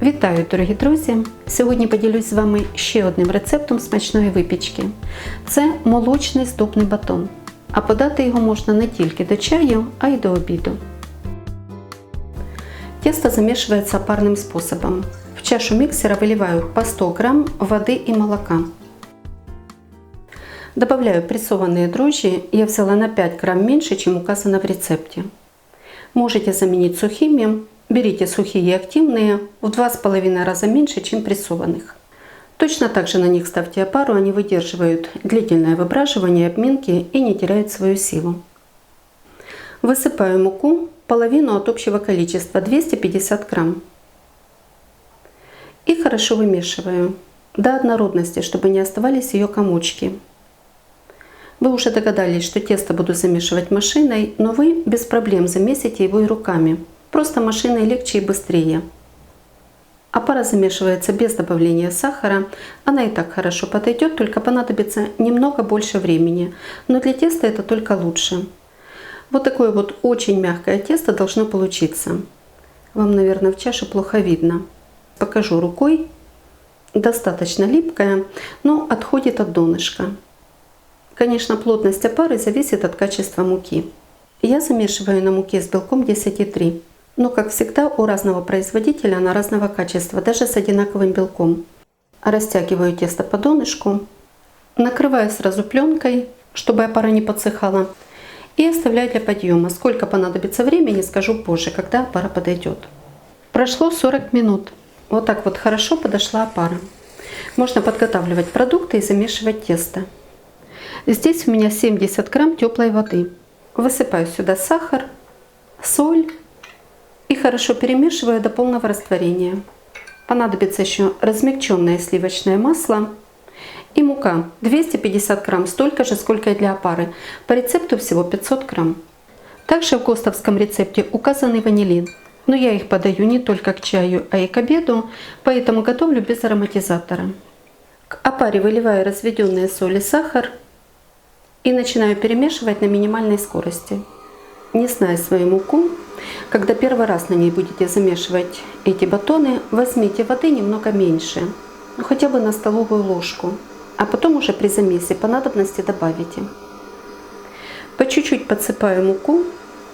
Вітаю, дорогі друзі! Сьогодні поділюсь з вами ще одним рецептом смачної випічки. Це молочний здобний батон. А подати його можна не тільки до чаю, а й до обіду. Тесто замешивается парным способом. В чашу миксера выливаю по 100 грамм воды и молока. Добавляю прессованные дрожжи, я взяла на 5 грамм меньше, чем указано в рецепте. Можете заменить сухими. Берите сухие и активные в 2,5 раза меньше, чем прессованных. Точно так же на них ставьте опару, они выдерживают длительное выбраживание, обминки и не теряют свою силу. Высыпаю муку, половину от общего количества, 250 грамм. И хорошо вымешиваю до однородности, чтобы не оставались ее комочки. Вы уже догадались, что тесто буду замешивать машиной, но вы без проблем замесите его и руками. Просто машиной легче и быстрее. Опара замешивается без добавления сахара. Она и так хорошо подойдет, только понадобится немного больше времени. Но для теста это только лучше. Вот такое вот очень мягкое тесто должно получиться. Вам, наверное, в чаше плохо видно. Покажу рукой. Достаточно липкое, но отходит от донышка. Конечно, плотность опары зависит от качества муки. Я замешиваю на муке с белком 10,3. Но, как всегда, у разного производителя она разного качества, даже с одинаковым белком. Растягиваю тесто по донышку, накрываю сразу пленкой, чтобы опара не подсыхала, и оставляю для подъема. Сколько понадобится времени, скажу позже, когда опара подойдет. Прошло 40 минут. Вот так вот хорошо подошла опара. Можно подготавливать продукты и замешивать тесто. Здесь у меня 70 грамм теплой воды. Высыпаю сюда сахар, соль. И хорошо перемешиваю до полного растворения. Понадобится еще размягченное сливочное масло и мука 250 грамм, столько же, сколько и для опары. По рецепту всего 500 грамм. Также в ГОСТовском рецепте указанный ванилин. Но я их подаю не только к чаю, а и к обеду, поэтому готовлю без ароматизатора. К опаре выливаю разведенные соль и сахар и начинаю перемешивать на минимальной скорости. Не зная свою муку, когда первый раз на ней будете замешивать эти батоны, возьмите воды немного меньше, хотя бы на столовую ложку, а потом уже при замесе по надобности добавите. По чуть-чуть подсыпаю муку,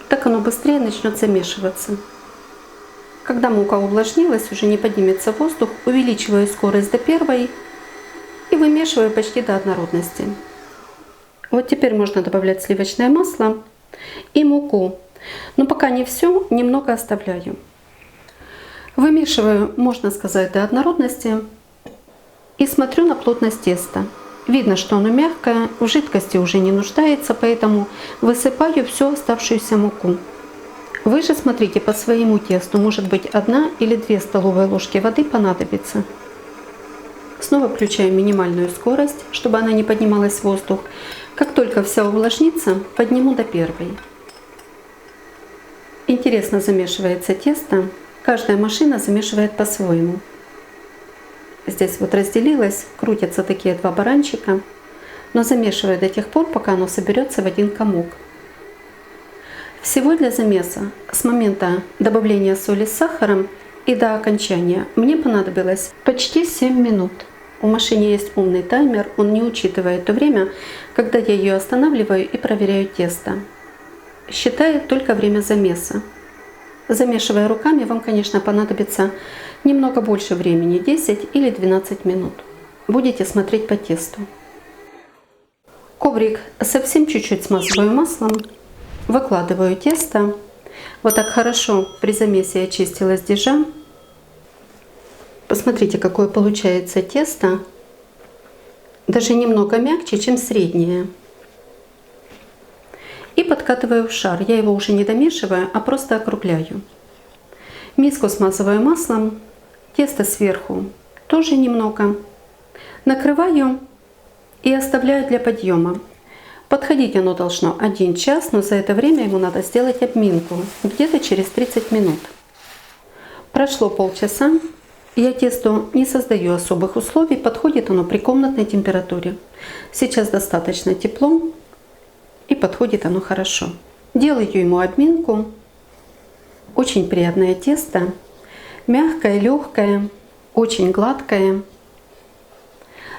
так оно быстрее начнет замешиваться. Когда мука увлажнилась, уже не поднимется воздух, увеличиваю скорость до первой и вымешиваю почти до однородности. Вот теперь можно добавлять сливочное масло и муку. Но пока не все, немного оставляю. Вымешиваю, можно сказать, до однородности и смотрю на плотность теста. Видно, что оно мягкое, в жидкости уже не нуждается, поэтому высыпаю всю оставшуюся муку. Вы же смотрите по своему тесту, может быть 1 или 2 столовые ложки воды понадобится. Снова включаю минимальную скорость, чтобы она не поднималась в воздух. Как только вся увлажнится, подниму до первой. Интересно замешивается тесто. Каждая машина замешивает по-своему. Здесь вот разделилась, крутятся такие 2 баранчика. Но замешиваю до тех пор, пока оно соберется в один комок. Всего для замеса с момента добавления соли с сахаром и до окончания мне понадобилось почти 7 минут. У машины есть умный таймер, он не учитывает то время, когда я ее останавливаю и проверяю тесто. Считает только время замеса. Замешивая руками, вам, конечно, понадобится немного больше времени, 10 или 12 минут. Будете смотреть по тесту. Коврик совсем чуть-чуть смазываю маслом, выкладываю тесто. Вот так хорошо при замесе очистила с дежа. Посмотрите, какое получается тесто. Даже немного мягче, чем среднее. И подкатываю в шар. Я его уже не домешиваю, а просто округляю. Миску смазываю маслом. Тесто сверху тоже немного. Накрываю и оставляю для подъема. Подходить оно должно 1 час, но за это время ему надо сделать обминку. Где-то через 30 минут. Прошло полчаса. Я тесту не создаю особых условий, подходит оно при комнатной температуре. Сейчас достаточно тепло и подходит оно хорошо. Делаю ему обминку. Очень приятное тесто. Мягкое, легкое, очень гладкое.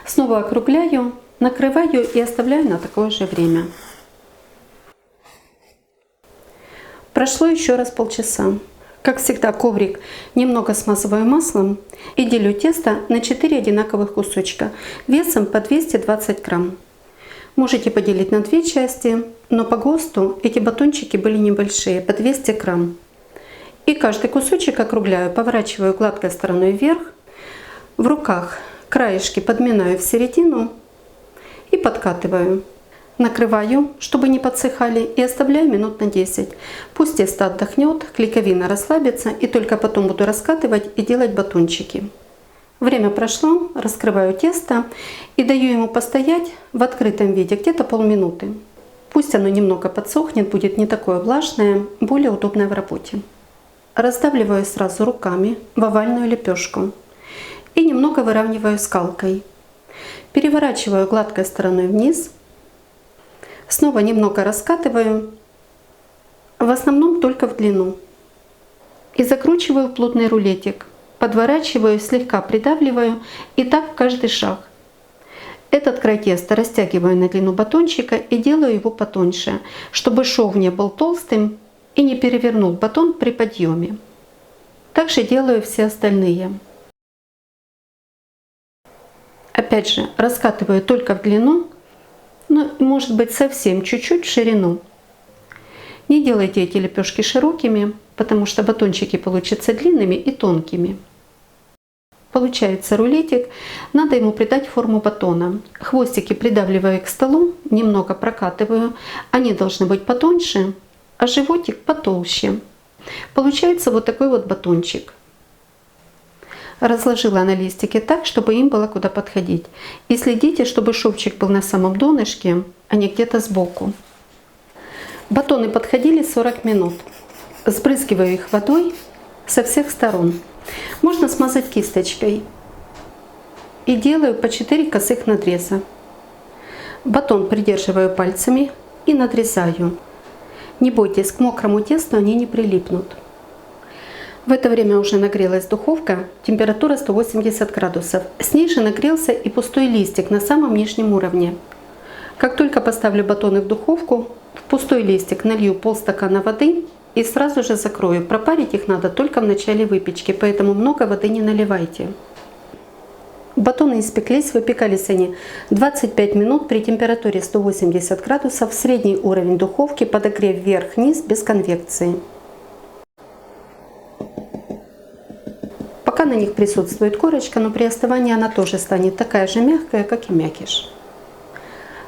Снова округляю, накрываю и оставляю на такое же время. Прошло еще раз полчаса. Как всегда, коврик немного смазываю маслом и делю тесто на 4 одинаковых кусочка весом по 220 грамм. Можете поделить на 2 части, но по ГОСТу эти батончики были небольшие, по 200 грамм. И каждый кусочек округляю, поворачиваю гладкой стороной вверх. В руках краешки подминаю в середину и подкатываю. Накрываю, чтобы не подсыхали, и оставляю минут на 10. Пусть тесто отдохнет, клейковина расслабится, и только потом буду раскатывать и делать батончики. Время прошло, раскрываю тесто и даю ему постоять в открытом виде где-то полминуты. Пусть оно немного подсохнет, будет не такое влажное, более удобное в работе. Раздавливаю сразу руками в овальную лепешку и немного выравниваю скалкой. Переворачиваю гладкой стороной вниз. Снова немного раскатываю, в основном только в длину. И закручиваю в плотный рулетик. Подворачиваю, слегка придавливаю, и так каждый шаг. Этот край теста растягиваю на длину батончика и делаю его потоньше, чтобы шов не был толстым и не перевернул батон при подъеме. Также делаю все остальные. Опять же, раскатываю только в длину, но может быть совсем чуть-чуть в ширину. Не делайте эти лепешки широкими, потому что батончики получатся длинными и тонкими. Получается рулетик, надо ему придать форму батона. Хвостики придавливаю к столу, немного прокатываю, они должны быть потоньше, а животик потолще. Получается вот такой вот батончик. Разложила на листике так, чтобы им было куда подходить. И следите, чтобы шовчик был на самом донышке, а не где-то сбоку. Батоны подходили 40 минут. Сбрызгиваю их водой со всех сторон. Можно смазать кисточкой. И делаю по 4 косых надреза. Батон придерживаю пальцами и надрезаю. Не бойтесь, к мокрому тесту они не прилипнут. В это время уже нагрелась духовка, температура 180 градусов. С ней же нагрелся и пустой листик на самом нижнем уровне. Как только поставлю батоны в духовку, в пустой листик налью полстакана воды и сразу же закрою. Пропарить их надо только в начале выпечки, поэтому много воды не наливайте. Батоны испеклись, выпекались они 25 минут при температуре 180 градусов, средний уровень духовки, подогрев вверх-вниз без конвекции. Пока на них присутствует корочка, но при остывании она тоже станет такая же мягкая, как и мякиш.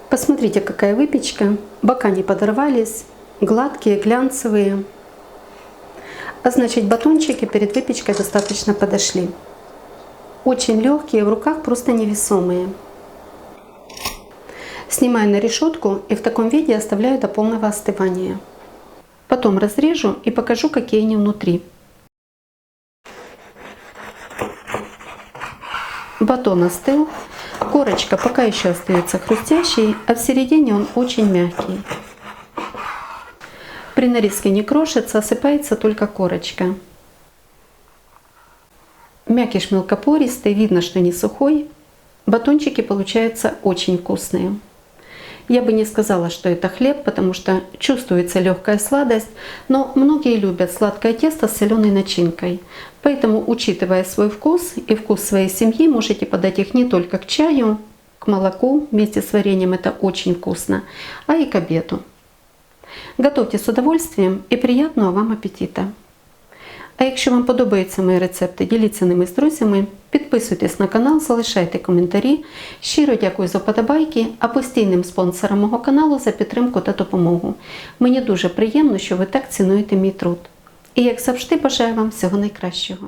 Посмотрите, какая выпечка. Бока не подорвались, гладкие, глянцевые. А значит, батончики перед выпечкой достаточно подошли. Очень легкие, в руках просто невесомые. Снимаю на решетку и в таком виде оставляю до полного остывания. Потом разрежу и покажу, какие они внутри. Батон остыл, корочка пока еще остается хрустящей, а в середине он очень мягкий. При нарезке не крошится, осыпается только корочка. Мякиш мелкопористый, видно, что не сухой. Батончики получаются очень вкусные. Я бы не сказала, что это хлеб, потому что чувствуется легкая сладость, но многие любят сладкое тесто с соленой начинкой. Поэтому, учитывая свой вкус и вкус своей семьи, можете подать их не только к чаю, к молоку вместе с вареньем, это очень вкусно, а и к обеду. Готовьте з удовольствием і приятного вам апетита! А якщо вам подобаються мої рецепти, діліться ними з друзями, підписуйтесь на канал, залишайте коментарі. Щиро дякую за вподобайки, а постійним спонсорам мого каналу за підтримку та допомогу. Мені дуже приємно, що ви так цінуєте мій труд. І як завжди бажаю вам всього найкращого.